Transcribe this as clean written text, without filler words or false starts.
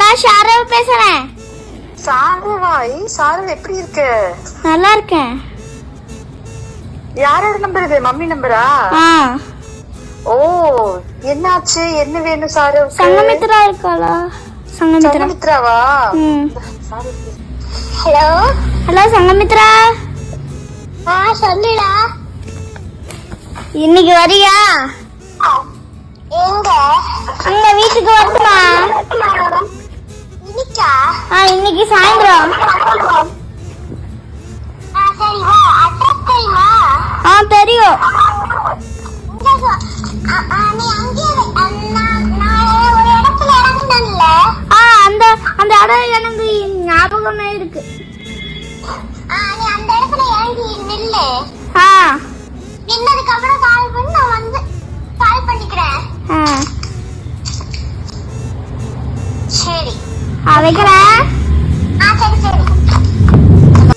நான் ஷாரவ் பேசுறேன். சாரவா? சாரவ் எப்படி இருக்க? நல்லா இருக்கேன். யாரோட நம்பர் இது? மம்மி நம்பரா? ஓ, என்னாச்சு? என்ன வேணும் சாரவ்? சங்கமித்ரா இருக்காளா? சங்கமித்ராவா? Hello hello Sanghamitra. சொல்லுடா. இன்னைக்கு வரியா? எங்க? அங்க வீட்டுக்கு வரட்டுமா? இன்னைக்கா? இன்னைக்கு சாயந்தரம். சரி வா. அட்ரஸ் தெரியுமா? தெரியும். நீ அங்கே நான் ஒரு இடத்துல இறங்குனேன்ல. அந்த இடம் எனக்கு ஞாபகமே இருக்கு. நீ அந்த இடத்துல இறங்கி நில்லு. நின்னதுக்கு அப்புறம் கால் பண்ணி நான் வந்து கால் பண்ணிக்கிறேன். சரி வைக்கிறேன்.